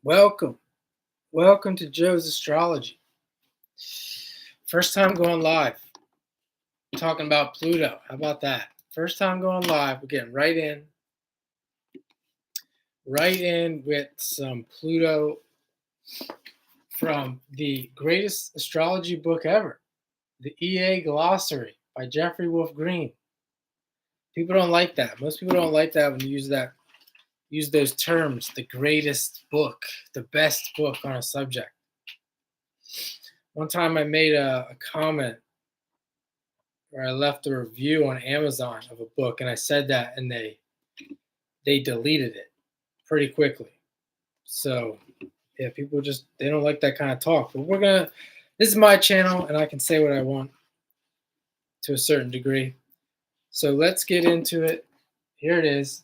Welcome. Welcome to Joe's Astrology. First time going live. Talking about Pluto. How about that? First time going live. We're getting right in with some Pluto from the greatest astrology book ever, the EA Glossary by Jeffrey Wolf Green. People don't like that. Most people don't like that when you use those terms, the greatest book, the best book on a subject. One time I made a comment where I left a review on Amazon of a book, and I said that, and they deleted it pretty quickly. So yeah, people just they don't like that kind of talk. But this is my channel, and I can say what I want to a certain degree. So let's get into it. Here it is.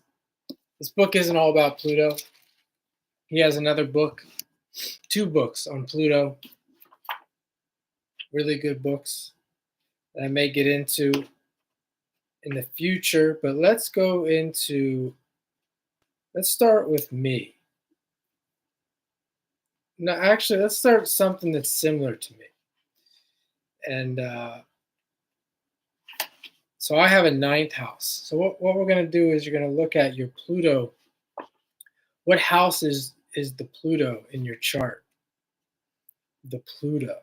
This book isn't all about Pluto. He has another book, 2 books on Pluto. Really good books that I may get into in the future. But let's start with me. No, actually, let's start something that's similar to me. And so I have a 9th house. So what we're going to do is you're going to look at your Pluto. What house is the Pluto in your chart? The Pluto.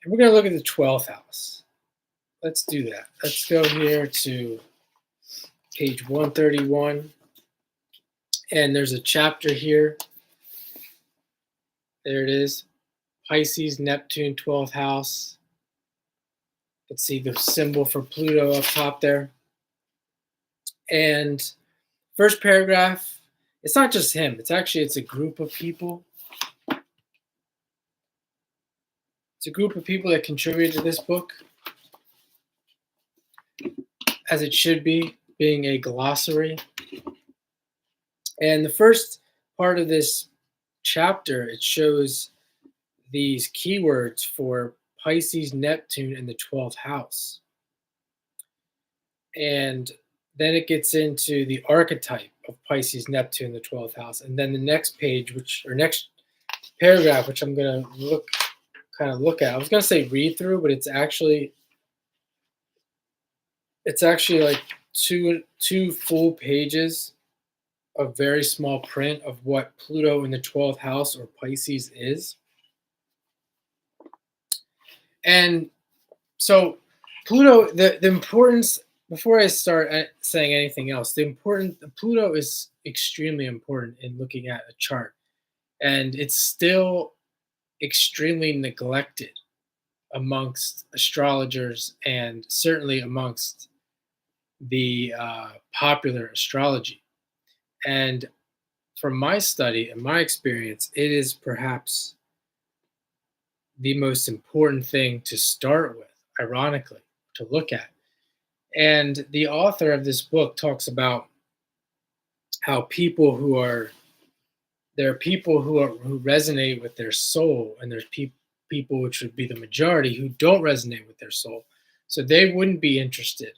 And we're going to look at the 12th house. Let's do that. Let's go here to page 131. And there's a chapter here. There it is. Pisces, Neptune, 12th house. Let's see the symbol for Pluto up top there. And first paragraph, it's not just him. It's a group of people. It's a group of people that contributed to this book, as it should be, being a glossary. And the first part of this chapter, it shows these keywords for Pisces, Neptune, and the 12th house. And then it gets into the archetype of Pisces, Neptune, the 12th house. And then the next page, next paragraph, which I'm going to look at. I was going to say read through, but it's actually like two full pages of very small print of what Pluto in the 12th house or Pisces is. And so Pluto, the importance, before I start saying anything else, Pluto is extremely important in looking at a chart. And it's still extremely neglected amongst astrologers and certainly amongst the popular astrology. And from my study and my experience, it is perhaps the most important thing to start with, ironically, to look at. And the author of this book talks about how there are people who resonate with their soul, and there's people, which would be the majority, who don't resonate with their soul. So they wouldn't be interested,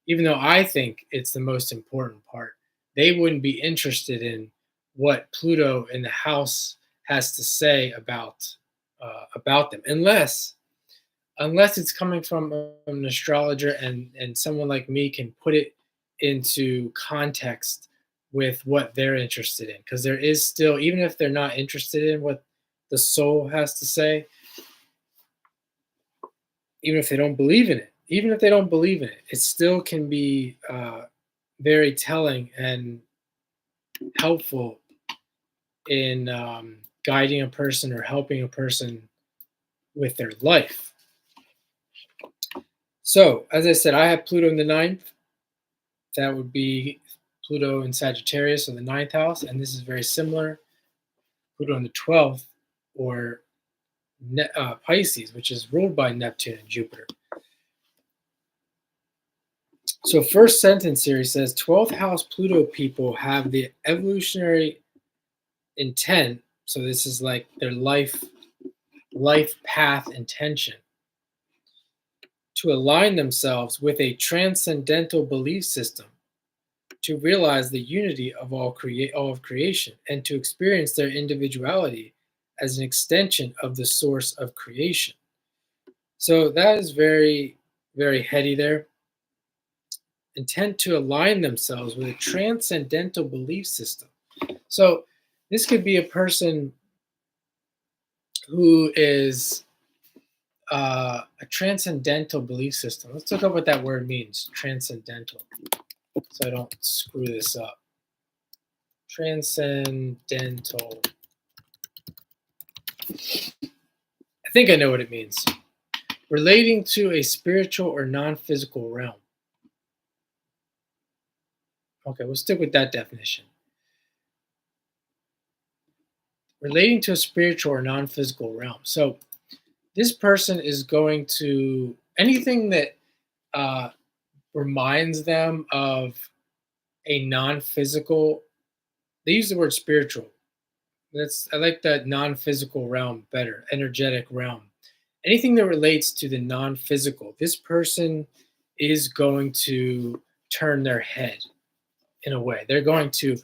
even though I think it's the most important part. They wouldn't be interested in what Pluto in the house has to say about them, unless it's coming from an astrologer and someone like me can put it into context with what they're interested in. Because there is still, even if they're not interested in what the soul has to say, even if they don't believe in it, it still can be very telling and helpful in guiding a person or helping a person with their life. So, as I said, I have Pluto in the 9th. That would be Pluto in Sagittarius, or the 9th house, and this is very similar. Pluto in the 12th, or Pisces, which is ruled by Neptune and Jupiter. So first sentence here, he says, 12th house Pluto people have the evolutionary intent, so this is like their life path intention, to align themselves with a transcendental belief system to realize the unity of all of creation and to experience their individuality as an extension of the source of creation. So that is very, very heady there. Intent to align themselves with a transcendental belief system. So this could be a person who is a transcendental belief system. Let's look up what that word means, transcendental, so I don't screw this up. Transcendental. I think I know what it means. Relating to a spiritual or non-physical realm. Okay, we'll stick with that definition. Relating to a spiritual or non-physical realm. So this person is going to anything that uh, reminds them of a non-physical. They use the word spiritual. I like that non-physical realm better, energetic realm. Anything that relates to the non-physical, this person is going to turn their head in a way. They're going to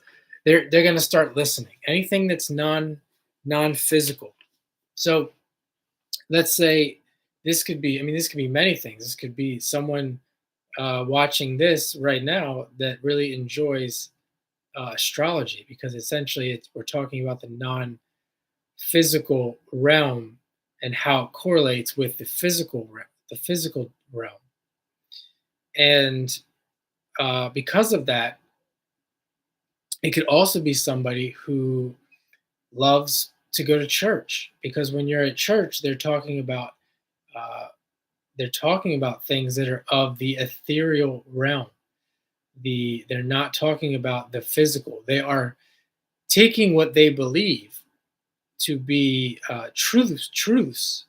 start listening. Anything that's non-physical. So let's say this could be many things. This could be someone watching this right now that really enjoys astrology because essentially we're talking about the non-physical realm and how it correlates with the physical realm. And because of that, it could also be somebody who loves to go to church because when you're at church, uh, they're talking about things that are of the ethereal realm. They're not talking about the physical. They are taking what they believe to be truths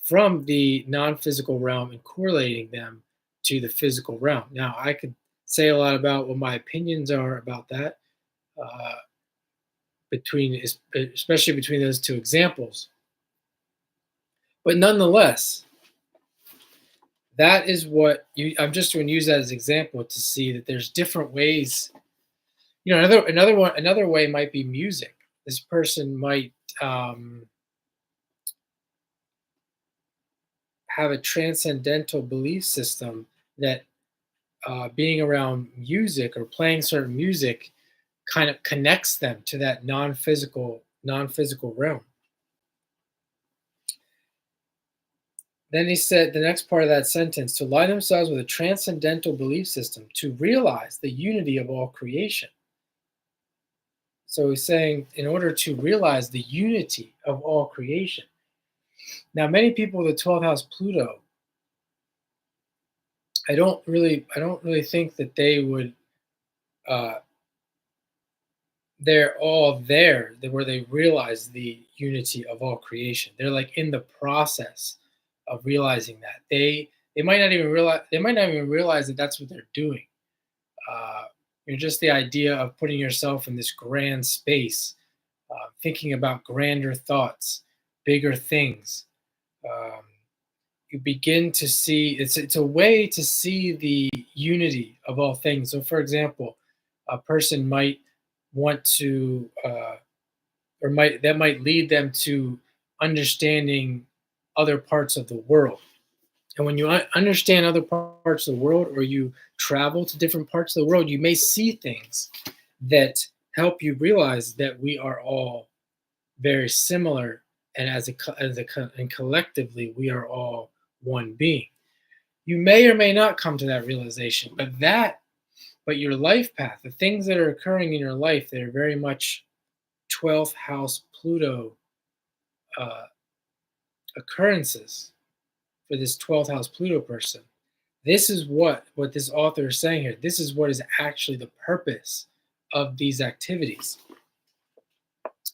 from the non-physical realm and correlating them to the physical realm. Now, I could say a lot about what my opinions are about that, uh, especially between those two examples. But nonetheless, that is what I'm just going to use that as an example to see that there's different ways. Another way might be music. This person might um, have a transcendental belief system that being around music or playing certain music kind of connects them to that non-physical realm. Then he said the next part of that sentence to align themselves with a transcendental belief system to realize the unity of all creation. So he's saying in order to realize the unity of all creation. Now, many people with the 12th house Pluto, I don't really think that they would uh, they're all there where they realize the unity of all creation. They're like in the process of realizing that they might not even realize that that's what they're doing. Uh, just the idea of putting yourself in this grand space, thinking about grander thoughts, bigger things. Um, you begin to see it's a way to see the unity of all things. So, for example, a person might want to or might that might lead them to understanding other parts of the world. And when you understand other parts of the world or you travel to different parts of the world, you may see things that help you realize that we are all very similar and and collectively we are all one being. You may or may not come to that realization, but your life path, the things that are occurring in your life that are very much 12th house Pluto uh, occurrences for this 12th house Pluto person. This is what this author is saying here. This is what is actually the purpose of these activities.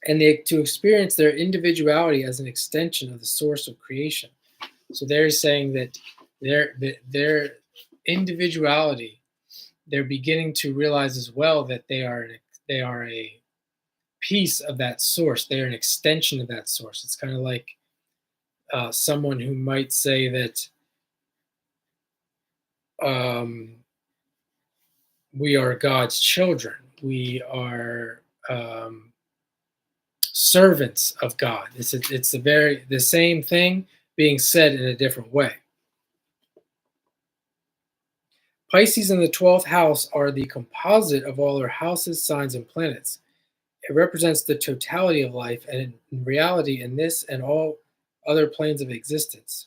And to experience their individuality as an extension of the source of creation. So they're saying that their individuality, they're beginning to realize as well that they are a piece of that source. They're an extension of that source. It's kind of like someone who might say that um, We are God's children. We are servants of God. It's the same thing being said in a different way. Pisces in the 12th house are the composite of all their houses, signs, and planets. It represents the totality of life and in reality in this and all other planes of existence.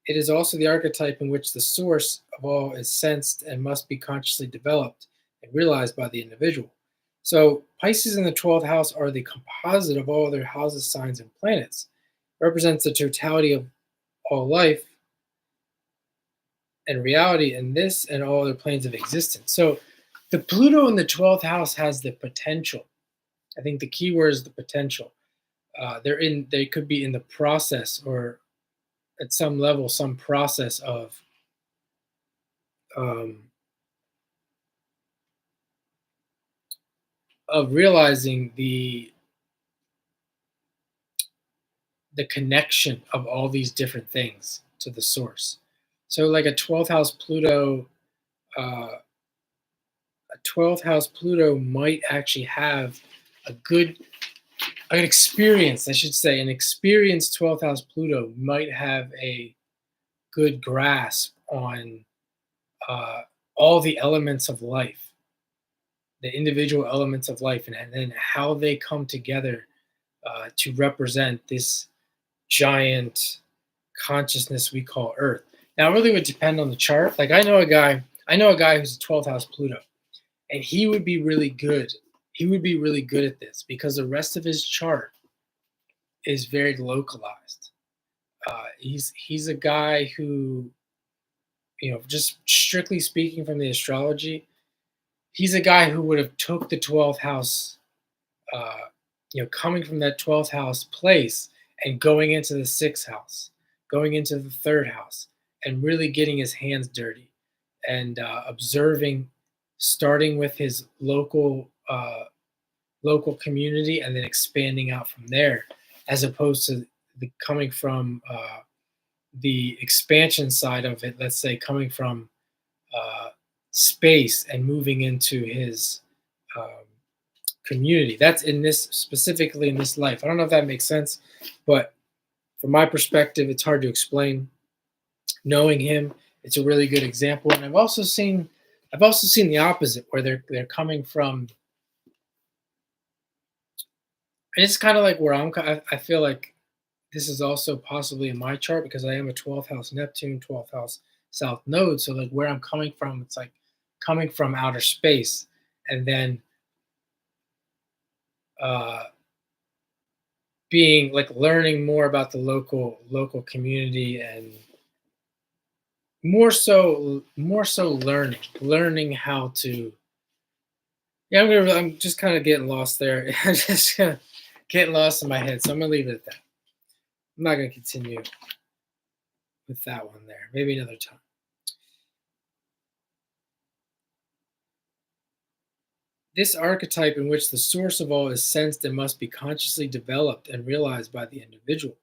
It is also the archetype in which the source of all is sensed and must be consciously developed and realized by the individual. So, Pisces in the 12th house are the composite of all other houses, signs, and planets. It represents the totality of all life and reality in this and all other planes of existence. So, the Pluto in the 12th house has the potential. I think the key word is the potential. They could be in the process or at some level, some process um, of realizing the connection of all these different things to the source. So, like a 12th house Pluto, a 12th house Pluto might actually have a good an experience, I should say, an experienced 12th house Pluto might have a good grasp on uh, all the elements of life, the individual elements of life, and then how they come together to represent this giant consciousness we call Earth. Now, it really would depend on the chart. Like I know a guy who's a 12th house Pluto, and he would be really good. He would be really good at this because the rest of his chart is very localized. He's a guy who, just strictly speaking from the astrology, he's a guy who would have took the 12th house, uh, coming from that 12th house place and going into the 6th house, going into the 3rd house, and really getting his hands dirty and observing, starting with his local community and then expanding out from there, as opposed to coming from the expansion side of it. Let's say coming from uh, space and moving into his um, community. That's in this specifically in this life. I don't know if that makes sense, but from my perspective, it's hard to explain. Knowing him, it's a really good example. And I've also seen the opposite where they're coming from. And it's kind of like where I feel like this is also possibly in my chart because I am a 12th house Neptune, 12th house South Node. So like where I'm coming from, it's like coming from outer space and then uh, being like learning more about the local community and more so learning how to. Yeah, I'm just kind of getting lost there. I'm just kind of getting lost in my head, so I'm gonna leave it at that. I'm not gonna continue with that one there. Maybe another time. This archetype in which the source of all is sensed and must be consciously developed and realized by the individual.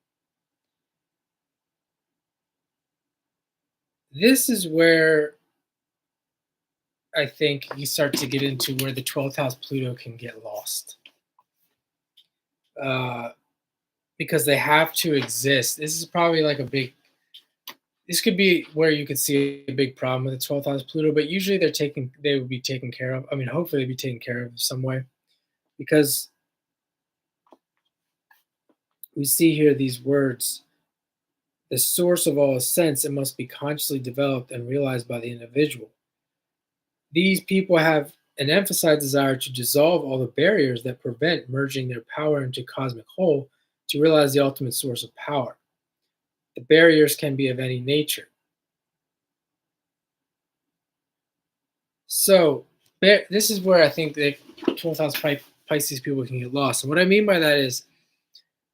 This is where I think you start to get into where the 12th house Pluto can get lost. Uh, because they have to exist. This is probably like this could be where you could see a big problem with the 12th house Pluto, but usually they would be taken care of. I mean, hopefully they'd be taken care of some way because we see here these words: the source of all sense, it must be consciously developed and realized by the individual. These people have an emphasized desire to dissolve all the barriers that prevent merging their power into cosmic whole to realize the ultimate source of power. The barriers can be of any nature. So this is where I think that 12th house Pisces people can get lost. And what I mean by that is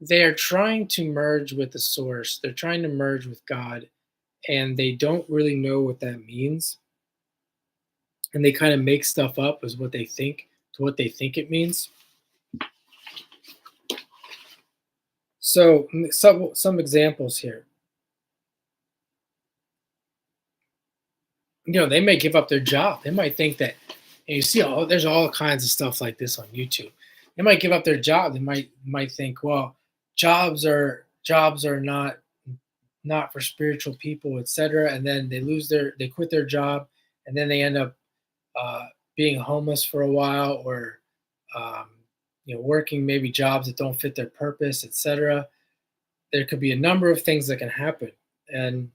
they are trying to merge with the source. They're trying to merge with God, and they don't really know what that means. And they kind of make stuff up as what they think it means. So some examples here. They may give up their job. They might think that, and you see, there's all kinds of stuff like this on YouTube. They might give up their job. They might think, well, jobs are not for spiritual people, etc. And then they quit their job, and then they end up uh, being homeless for a while, or um, working maybe jobs that don't fit their purpose, etc. There could be a number of things that can happen, and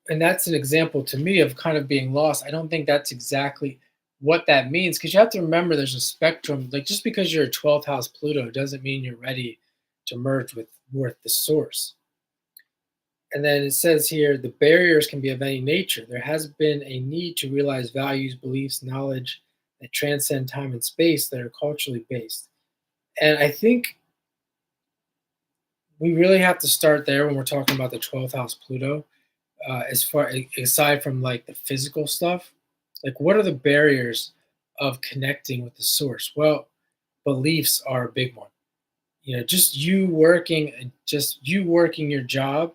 and that's an example to me of kind of being lost. I don't think that's exactly what that means, because you have to remember there's a spectrum. Like, just because you're a 12th house Pluto doesn't mean you're ready to merge with the source. And then it says here the barriers can be of any nature. There has been a need to realize values, beliefs, knowledge that transcend time and space that are culturally based. And I think we really have to start there when we're talking about the 12th house Pluto. As far aside from like the physical stuff, like, what are the barriers of connecting with the source? Well, beliefs are a big one. Just you working your job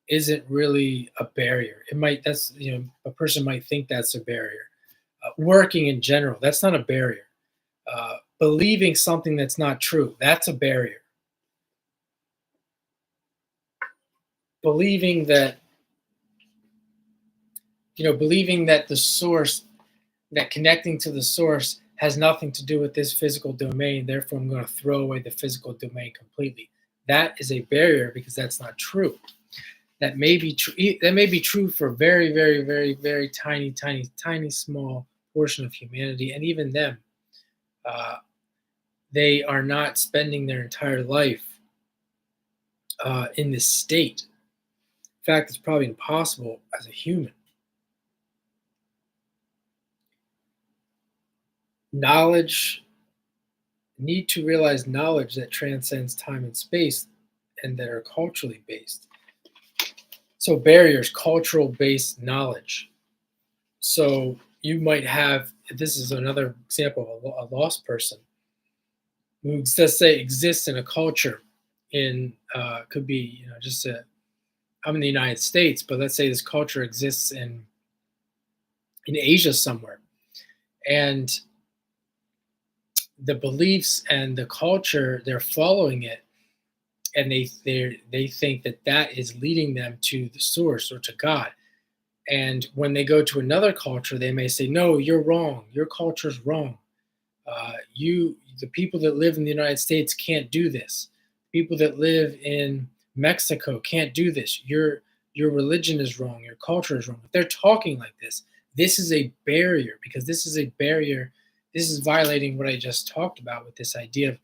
isn't really a barrier. It might that's a person might think that's a barrier. Working in general, that's not a barrier. Believing something that's not true, that's a barrier. Believing that believing that the source, that connecting to the source has nothing to do with this physical domain, therefore I'm going to throw away the physical domain completely. That is a barrier, because that's not true. That may be true. That may be true for very, very, very, very tiny, tiny, tiny, small portion of humanity, and even them, uh, they are not spending their entire life in this state. In fact, it's probably impossible as a human. Knowledge, need to realize knowledge that transcends time and space and that are culturally based. So barriers, cultural based knowledge. So you might have, this is another example of a lost person who, let's say, exists in a culture in, could be, just I'm in the United States, but let's say this culture exists in Asia somewhere. And the beliefs and the culture, they're following it, and they think that that is leading them to the source or to God. And when they go to another culture, they may say, "No, you're wrong. Your culture's wrong. The people that live in the United States can't do this. People that live in Mexico can't do this. Your religion is wrong. Your culture is wrong." If they're talking like this is a barrier, because this is a barrier. This is violating what I just talked about with this idea of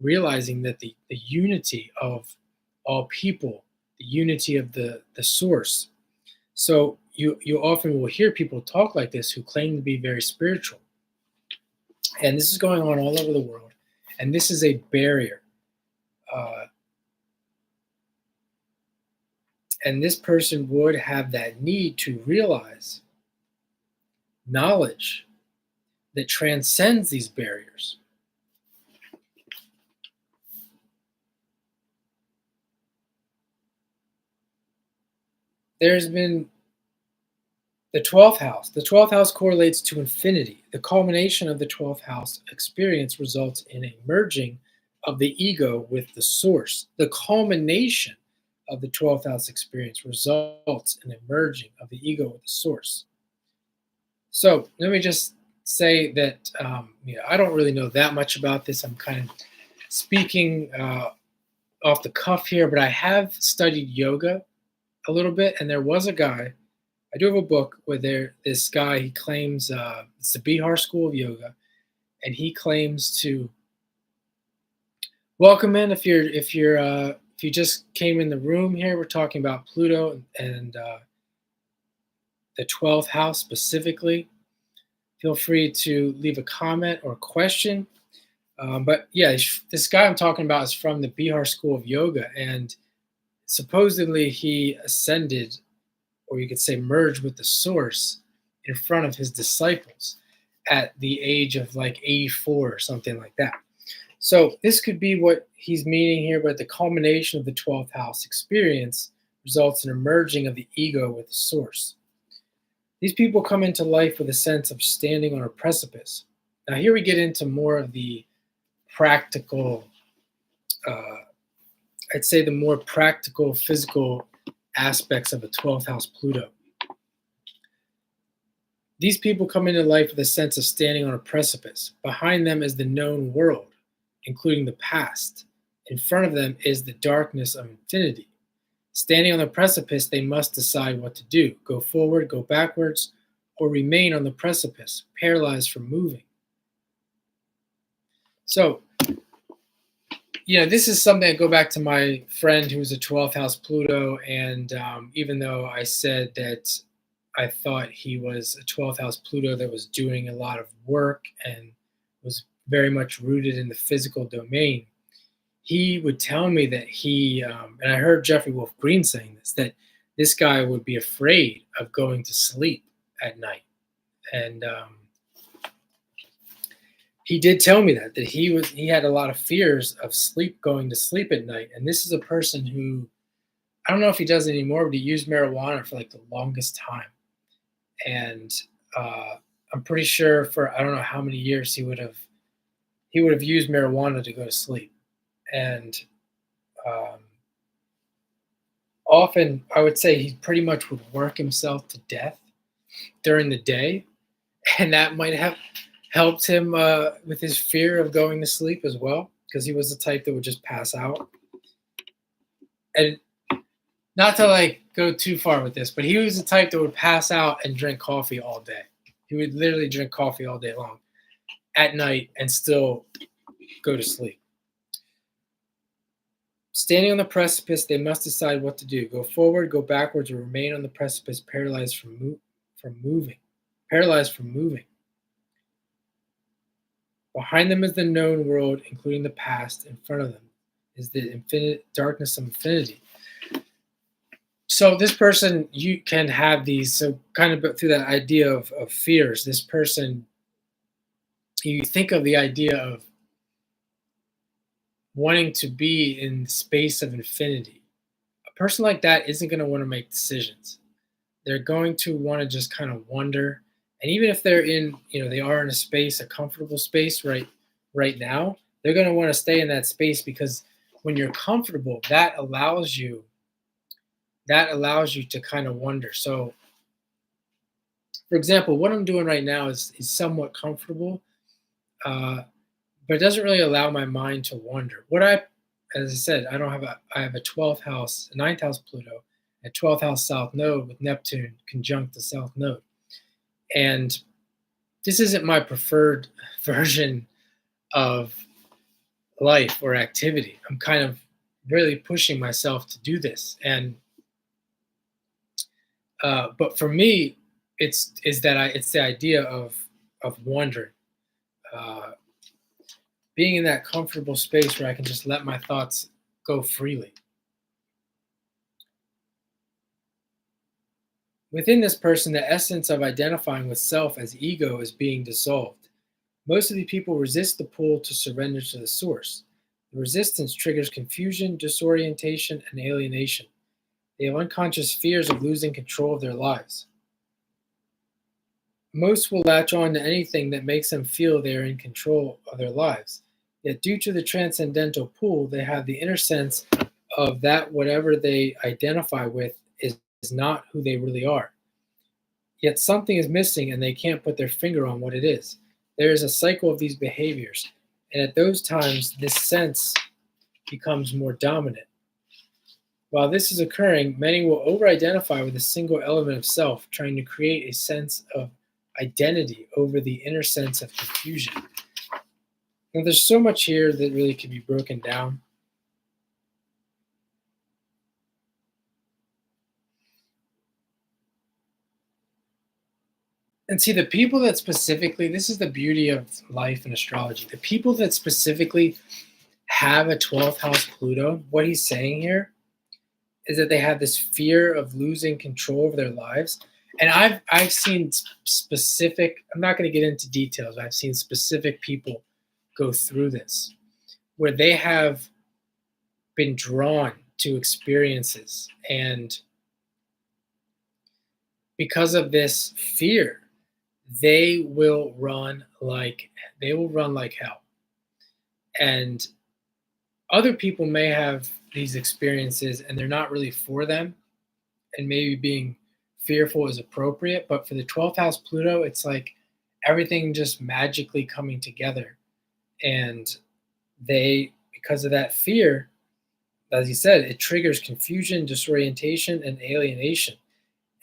realizing that the unity of all people, the unity of the source. So you often will hear people talk like this who claim to be very spiritual, and this is going on all over the world, and this is a barrier. Uh, and this person would have that need to realize knowledge that transcends these barriers. There's been the 12th house. The 12th house correlates to infinity. The culmination of the 12th house experience results in a merging of the ego with the source. The culmination of the 12th house experience results in a merging of the ego with the source. So let me just say that I don't really know that much about this. I'm kind of speaking off the cuff here, but I have studied yoga a little bit, and there was a guy. I do have a book where this guy, he claims it's the Bihar School of Yoga, and he claims to welcome in. If you just came in the room here, we're talking about Pluto and the 12th house specifically. Feel free to leave a comment or question. But yeah, this guy I'm talking about is from the Bihar School of Yoga, and supposedly he ascended, or you could say merged with the source in front of his disciples at the age of like 84 or something like that. So this could be what he's meaning here, but the culmination of the 12th house experience results in a merging of the ego with the source. These people come into life with a sense of standing on a precipice. Now, here we get into more of the practical, uh, I'd say the more practical, physical aspects of a 12th house Pluto. These people come into life with a sense of standing on a precipice. Behind them is the known world, including the past. In front of them is the darkness of infinity. Standing on the precipice, they must decide what to do: go forward, go backwards, or remain on the precipice, paralyzed from moving. So, this is something I go back to my friend who's a 12th house Pluto. And even though I said that I thought he was a 12th house Pluto that was doing a lot of work and was very much rooted in the physical domain, he would tell me that and I heard Jeffrey Wolf Green saying this, that this guy would be afraid of going to sleep at night. And he did tell me that he had a lot of fears of going to sleep at night. And this is a person who, I don't know if he does it anymore, but he used marijuana for like the longest time. And I'm pretty sure for I don't know how many years he would have used marijuana to go to sleep. And often I would say he pretty much would work himself to death during the day, and that might have helped him with his fear of going to sleep as well, because he was the type that would just pass out. And not to like go too far with this, but he was the type that would pass out and drink coffee all day. He would literally drink coffee all day long at night and still go to sleep. Standing on the precipice, they must decide what to do: go forward, go backwards, or remain on the precipice, paralyzed from moving. Paralyzed from moving. Behind them is the known world, including the past. In front of them is the infinite darkness of infinity. So this person, you can have these, so kind of through that idea of fears, this person, you think of the idea of wanting to be in the space of infinity. A person like that isn't going to want to make decisions. They're going to want to just kind of wonder. And even if they're they are in a comfortable space right now, they're going to want to stay in that space, because when you're comfortable, that allows you to kind of wonder. So, for example, what I'm doing right now is somewhat comfortable, but it doesn't really allow my mind to wander. As I said, I have a 12th house, a 9th house Pluto, a 12th house South Node with Neptune conjunct the South Node. And this isn't my preferred version of life or activity. I'm kind of really pushing myself to do this. And but for me, it's the idea of wandering, being in that comfortable space where I can just let my thoughts go freely. Within this person, the essence of identifying with self as ego is being dissolved. Most of the people resist the pull to surrender to the source. The resistance triggers confusion, disorientation, and alienation. They have unconscious fears of losing control of their lives. Most will latch on to anything that makes them feel they are in control of their lives. Yet due to the transcendental pull, they have the inner sense of that whatever they identify with is not who they really are. Yet something is missing and they can't put their finger on what it is. There is a cycle of these behaviors, and at those times, this sense becomes more dominant. While this is occurring, many will over-identify with a single element of self, trying to create a sense of identity over the inner sense of confusion. Now, there's so much here that really can be broken down. And see, the people that specifically, this is the beauty of life and astrology, the people that specifically have a 12th house Pluto, what he's saying here is that they have this fear of losing control of their lives. And I've seen specific, I'm not going to get into details, I've seen specific people go through this, where they have been drawn to experiences. And because of this fear, they will run like hell. And other people may have these experiences and they're not really for them, and maybe being fearful is appropriate. But for the 12th house Pluto, it's like everything just magically coming together. And they, because of that fear, as you said, it triggers confusion, disorientation, and alienation.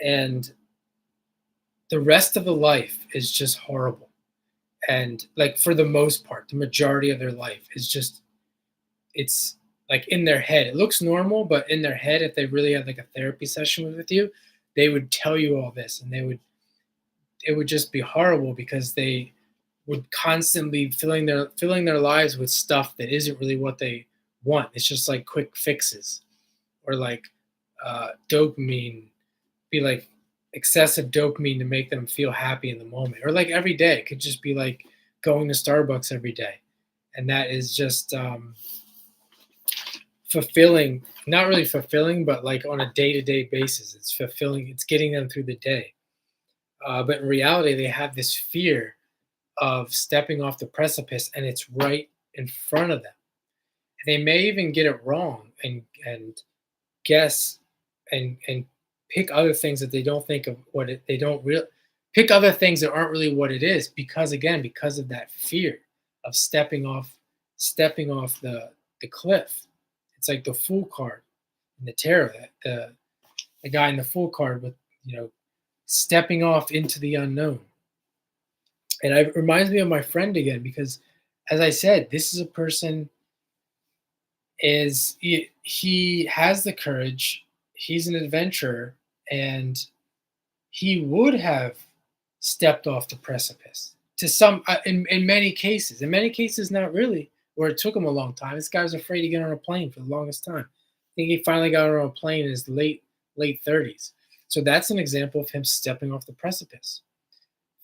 And the rest of the life is just horrible. And like for the most part, the majority of their life is just, it's like in their head. It looks normal, but in their head, if they really had like a therapy session with you, they would tell you all this, and it would just be horrible because they would constantly filling their lives with stuff that isn't really what they want. It's just like quick fixes, or like dopamine, be like excessive dopamine to make them feel happy in the moment, or like every day it could just be like going to Starbucks every day, and that is just fulfilling, not really fulfilling, but like on a day-to-day basis it's fulfilling, it's getting them through the day. But in reality they have this fear of stepping off the precipice, and it's right in front of them. They may even get it wrong, and guess, and pick other things that they don't think of what it, they don't real pick other things that aren't really what it is, because again, because of that fear of stepping off the cliff. It's like the Fool card in the tarot, that the guy in the Fool card with, stepping off into the unknown. And it reminds me of my friend again, because as I said, this is a person, he has the courage, he's an adventurer, and he would have stepped off the precipice to some, in many cases. In many cases, not really, where it took him a long time. This guy was afraid to get on a plane for the longest time. I think he finally got on a plane in his late 30s. So that's an example of him stepping off the precipice,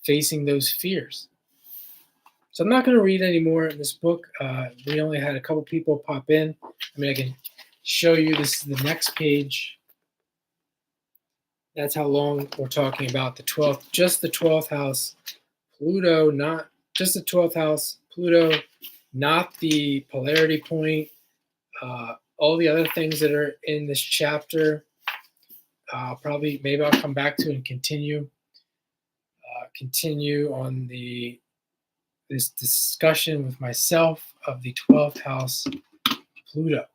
facing those fears. So I'm not going to read any more in this book. We only had a couple people pop in. I mean, I can show you, this is the next page. That's how long we're talking about. The 12th, just the 12th house Pluto, not just the 12th house Pluto, not the polarity point. All the other things that are in this chapter, maybe I'll come back to and continue on this discussion with myself of the 12th house Pluto.